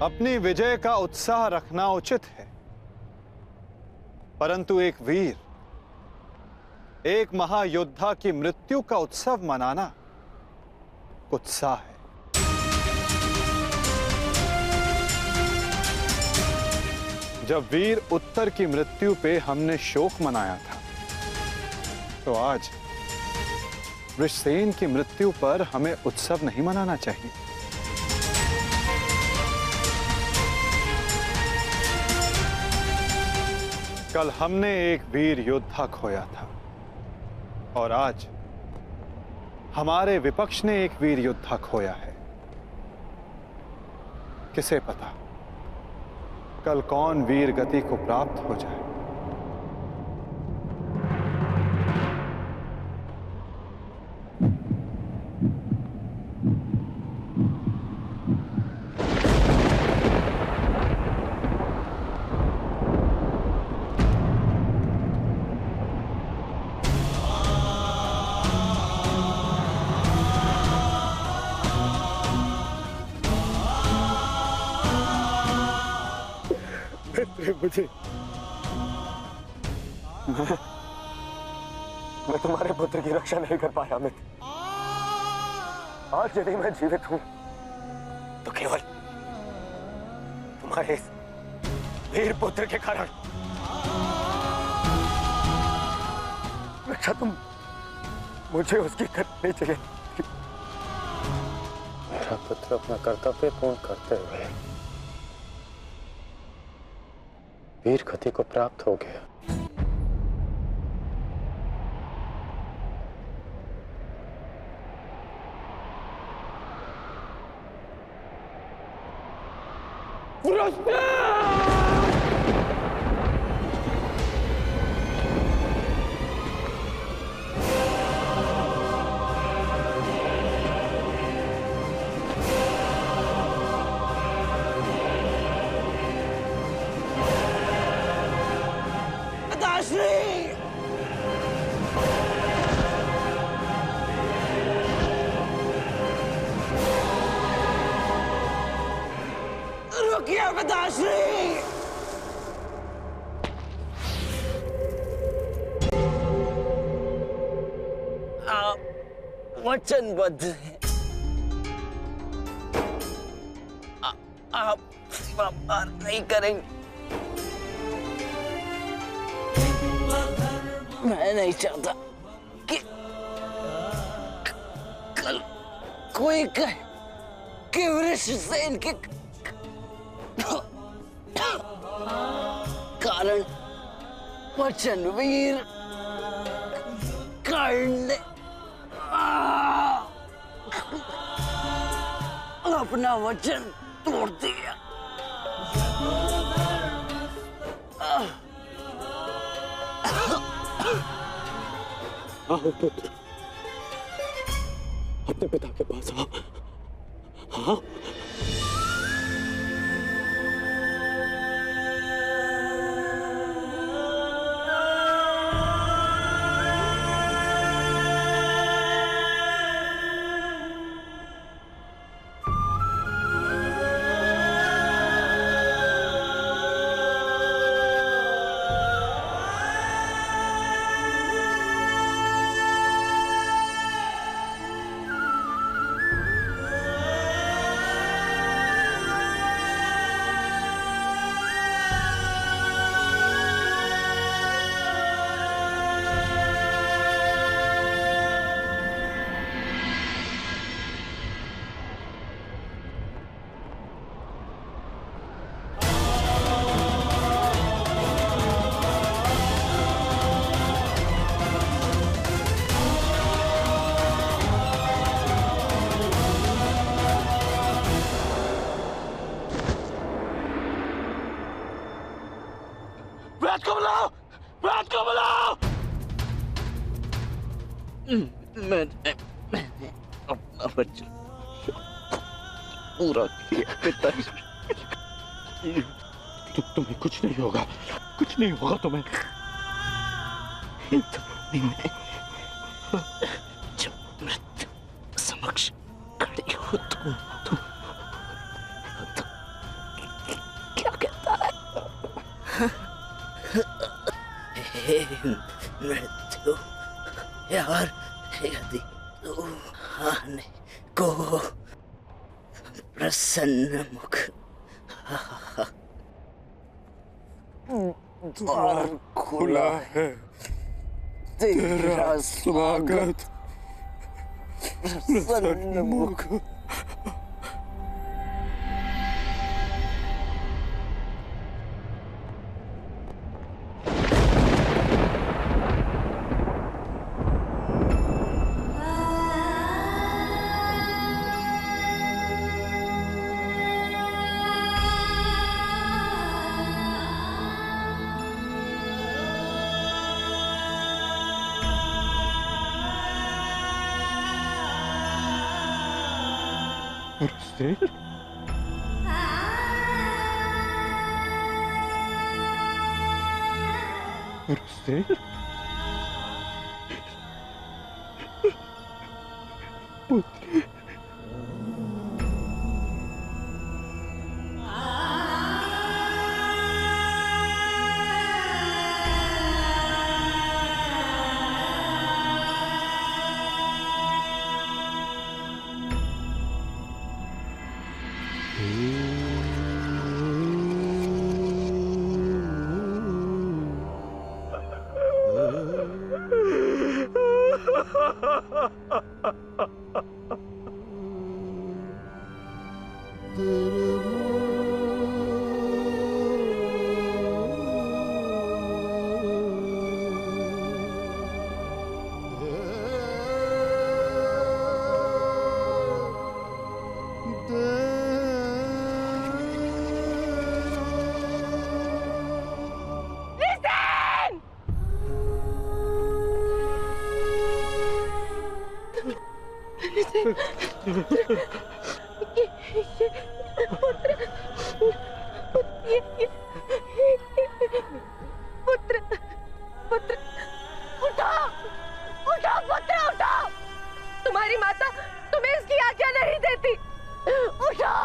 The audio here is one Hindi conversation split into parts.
अपनी विजय का उत्साह रखना उचित है, परंतु एक वीर, एक महायोद्धा की मृत्यु का उत्सव मनाना कुत्सा है। जब वीर उत्तर की मृत्यु पे हमने शोक मनाया था, तो आज वृषसेन की मृत्यु पर हमें उत्सव नहीं मनाना चाहिए। कल हमने एक वीर योद्धा खोया था और आज हमारे विपक्ष ने एक वीर योद्धा खोया है। किसे पता कल कौन वीर गति को प्राप्त हो जाए। मुझे मैं तुम्हारे पुत्र की रक्षा नहीं कर पाया मित्र। आज यदि मैं जीवित हूं तो केवल तुम्हारे इस वीर पुत्र के कारण। रक्षा तुम मुझे उसकी करनी चाहिए। मेरा पुत्र अपना कर्तव्य पूर्ण करते हुए वीर गति को प्राप्त हो गया। रुकिए पिताश्री। आप वचनबद्ध हैं। आप पार नहीं करेंगे। मैं नहीं चाहता कि कल कोई कहे कि वृषसेन के कारण वचनवीर कर्ण ने अपना वचन तोड़ दिया। आओ पुत्र, अपने पिता के पास आओ। हाँ मैंने अपना वचन पूरा किया पिताजी। तुम्हें कुछ नहीं होगा, कुछ नहीं होगा तुम्हें। जब मृत्यु समक्ष खड़ी हो तुम हे मृत्यु, यार यदि तू आने को प्रसन्न मुख द्वार खुला है, तेरा स्वागत सन्मुख। पुत्र पुत्र उठो उठो पुत्र उठो, तुम्हारी माता तुम्हें इसकी आज्ञा नहीं देती। उठो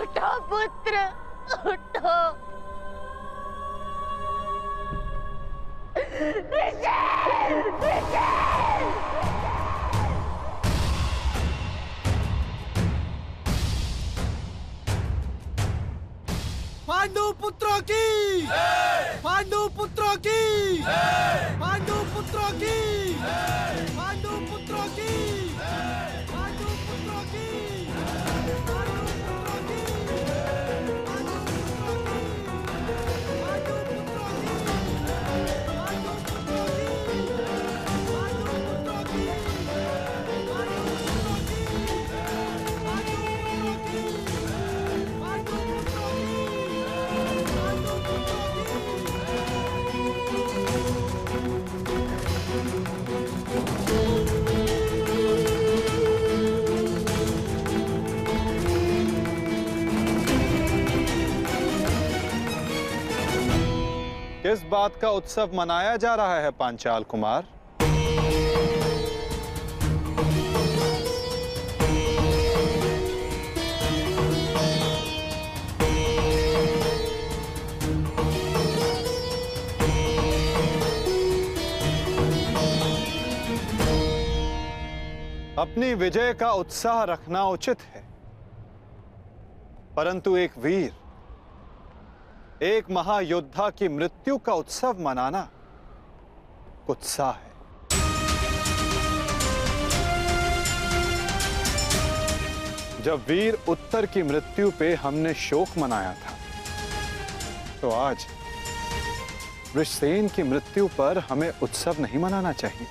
उठो पुत्र उठो। पांडु पुत्रों की, पांडु पुत्रों की, पांडु पुत्रों की, पांडु पुत्रों की, पांडु पुत्रों की, पांडु पुत्रों की, पांडु पुत्रों की, पांडु पुत्रों की, पांडु पुत्रों की, पांडु पुत्रों की, पांडु पुत्रों की, पांडु पुत्रों की। किस बात का उत्सव मनाया जा रहा है पांचाल कुमार? अपनी विजय का उत्साह रखना उचित है, परंतु एक वीर, एक महायोद्धा की मृत्यु का उत्सव मनाना कुत्सा है। जब वीर उत्तर की मृत्यु पे हमने शोक मनाया था, तो आज वृषसेन की मृत्यु पर हमें उत्सव नहीं मनाना चाहिए।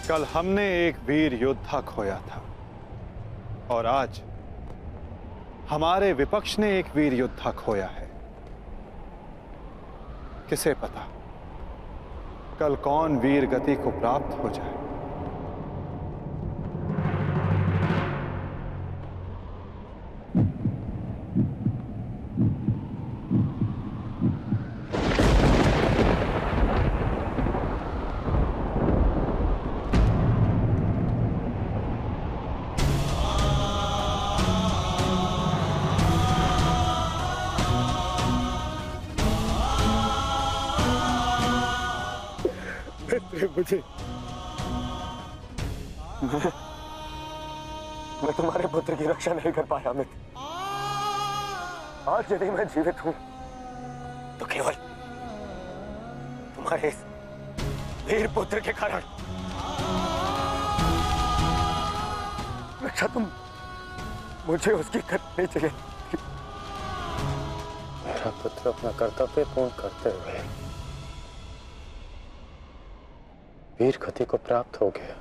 कल हमने एक वीर योद्धा खोया था और आज हमारे विपक्ष ने एक वीर योद्धा खोया है। किसे पता कल कौन वीर गति को प्राप्त हो जाए। मुझे। मैं तुम्हारे पुत्र की रक्षा नहीं कर पाया अमित। आज यदि मैं जीवित हूं तो केवल तुम्हारे इस वीर पुत्र के कारण। रक्षा तुम मुझे उसकी करनी चाहिए। मेरा पुत्र अपना कर्तव्य पूर्ण करते हुए वीर गति को प्राप्त हो गया।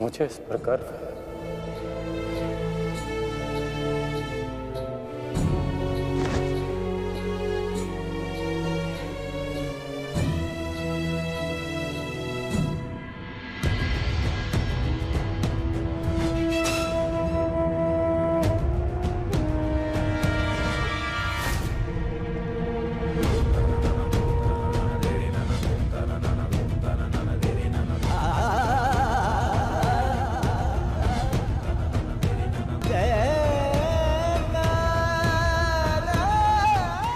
मुझे इस पर गर्व है।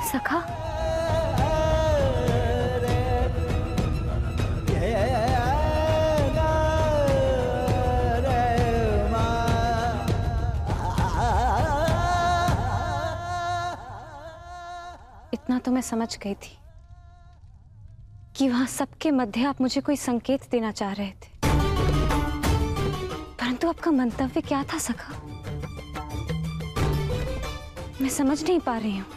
सखा, इतना तो मैं समझ गई थी कि वहां सबके मध्य आप मुझे कोई संकेत देना चाह रहे थे, परंतु आपका मंतव्य क्या था सखा? मैं समझ नहीं पा रही हूं।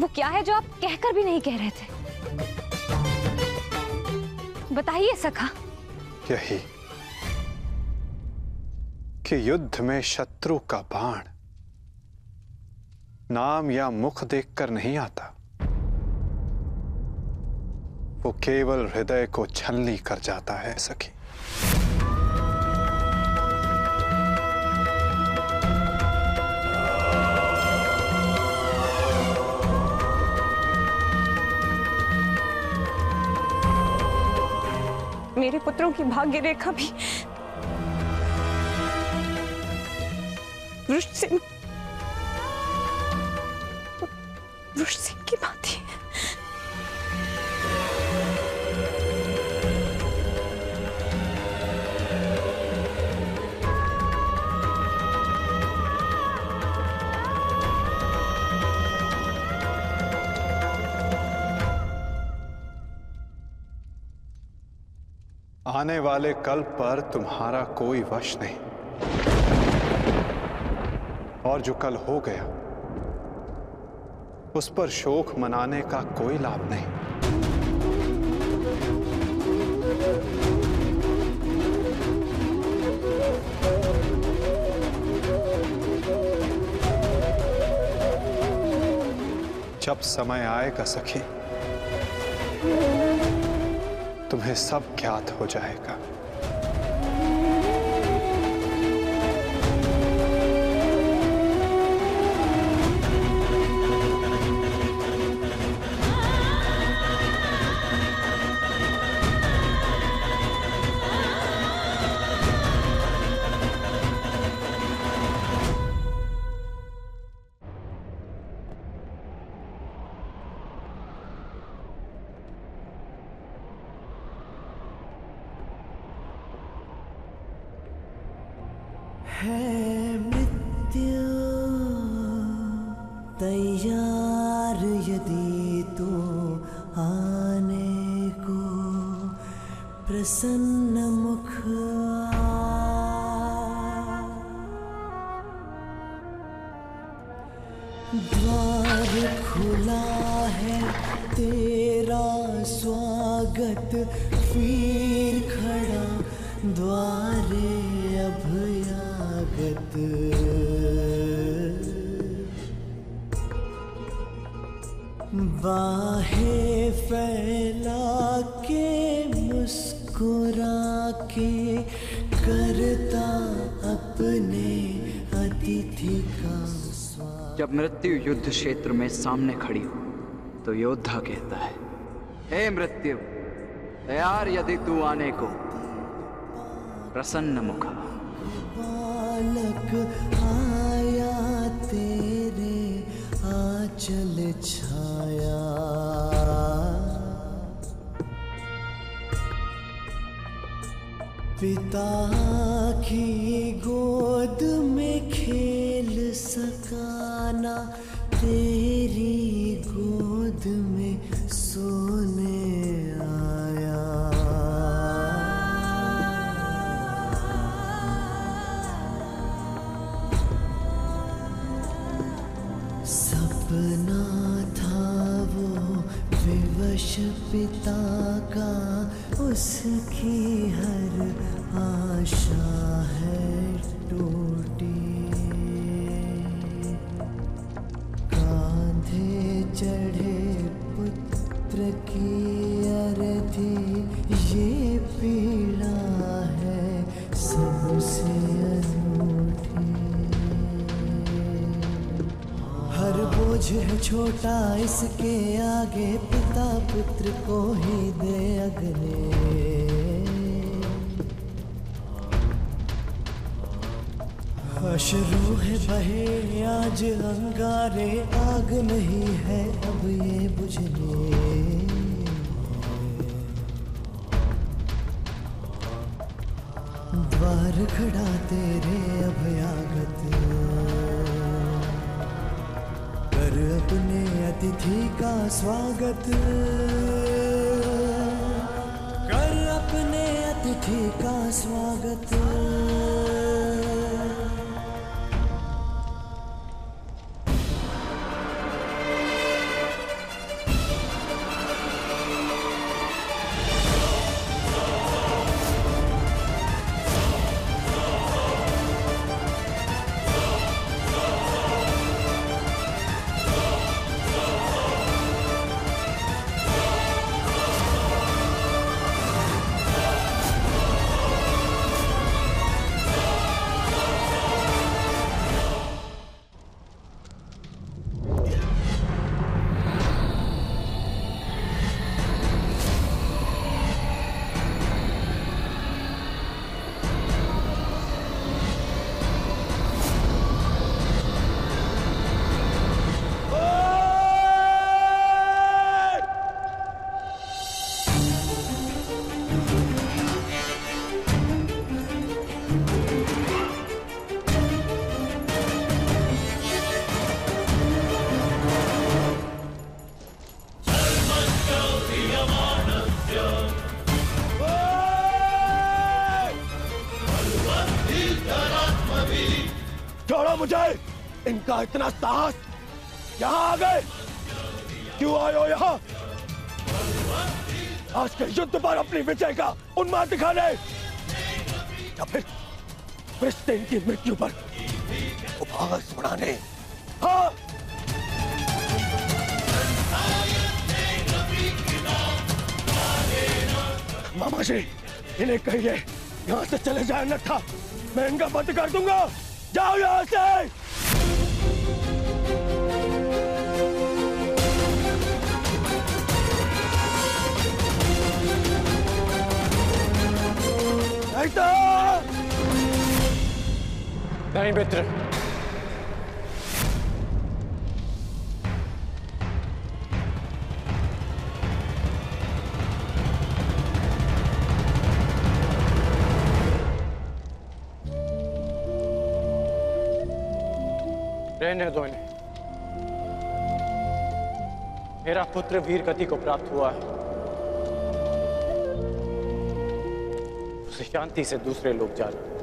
वो क्या है जो आप कहकर भी नहीं कह रहे थे? बताइए सखा। यही कि युद्ध में शत्रु का बाण नाम या मुख देखकर नहीं आता, वो केवल हृदय को छलनी कर जाता है सखी। मेरे पुत्रों की भाग्य रेखा भी वृषसिंह की भांति है। आने वाले कल पर तुम्हारा कोई वश नहीं, और जो कल हो गया उस पर शोक मनाने का कोई लाभ नहीं। जब समय आएगा सखी, तुम्हें सब ज्ञात हो जाएगा। है मृत्यु तैयार यदि तो आने को प्रसन्न मुख द्वार खुला है तेरा स्वागत वीर खड़ा द्वारे अभयागत बाहें फैला के मुस्कुरा के करता अपने अतिथि का स्वागत। जब मृत्यु युद्ध क्षेत्र में सामने खड़ी हो तो योद्धा कहता है, हे मृत्यु तैयार यदि तू आने को प्रसन्न मुखा। बालक आया तेरे आंचल छाया, पिता की गोद में खेल सकाना, तेरी गोद में सोने आया। सपना था वो विवश पिता का, उसकी हर आशा है टूटी। कांधे चढ़े पुत्र की अर्थी, ये पीड़ा है सबसे अनूठी। हर बोझ है छोटा इसके आगे, पिता पुत्र को ही दे अगले। अश्रु है बहे आज अंगारे, आग नहीं है अब ये बुझने। द्वार खड़ा तेरे अभयागत, कर अपने अतिथि का स्वागत, कर अपने अतिथि का स्वागत। छोड़ो मुझे! इनका इतना साहस! यहाँ आ गए! क्यों आए हो यहाँ? आज के युद्ध पर अपनी विजय का उन्माद दिखाने, या फिर वृषसेन की मृत्यु पर उपहास उड़ाने? हाँ! मामा जी, इन्हें कहिए यहाँ से चले जाए, अन्यथा मैं इनका बंद कर दूंगा। जाओ यहाँ से! नहीं मित्र, रहने दो इन्हें। मेरा पुत्र वीर गति को प्राप्त हुआ है, उसे शांति से दूसरे लोग जाने।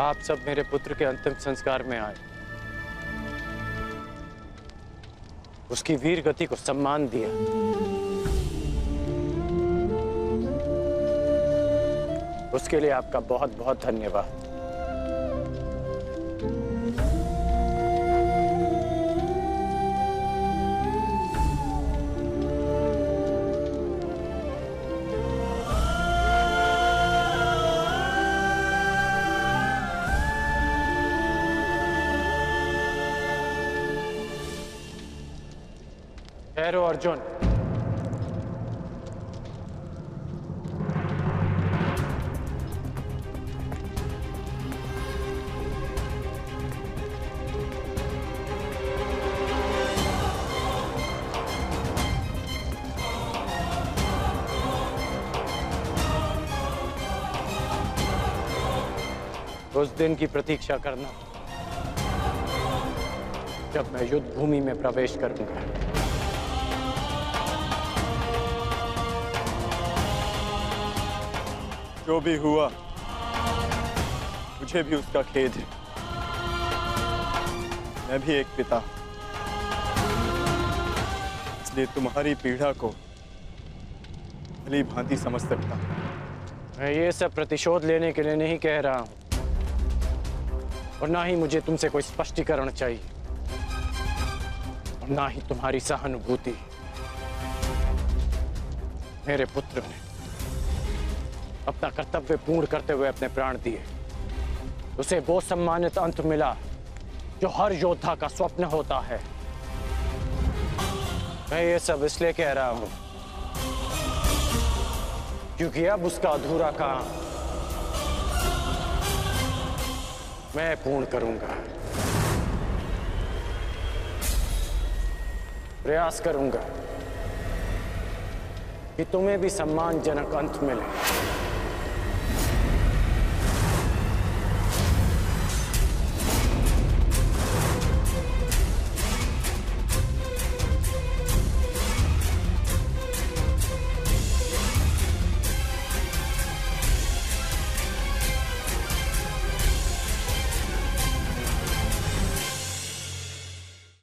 आप सब मेरे पुत्र के अंतिम संस्कार में आए, उसकी वीर गति को सम्मान दिया। उसके लिए आपका बहुत बहुत धन्यवाद। ठहरो अर्जुन। उस दिन की प्रतीक्षा करना जब मैं युद्ध भूमि में प्रवेश करूंगा। जो भी हुआ मुझे भी उसका खेद है। मैं भी एक पिता, इसलिए तुम्हारी पीड़ा को भली भांति समझ सकता हूं। मैं ये सब प्रतिशोध लेने के लिए नहीं कह रहा हूं, और ना ही मुझे तुमसे कोई स्पष्टीकरण चाहिए, और ना ही तुम्हारी सहानुभूति। मेरे पुत्र ने अपना कर्तव्य पूर्ण करते हुए अपने प्राण दिए। उसे वो सम्मानित अंत मिला जो हर योद्धा का स्वप्न होता है। मैं ये सब इसलिए कह रहा हूं क्योंकि अब उसका अधूरा काम मैं पूर्ण करूंगा। प्रयास करूंगा कि तुम्हें भी सम्मानजनक अंत मिले।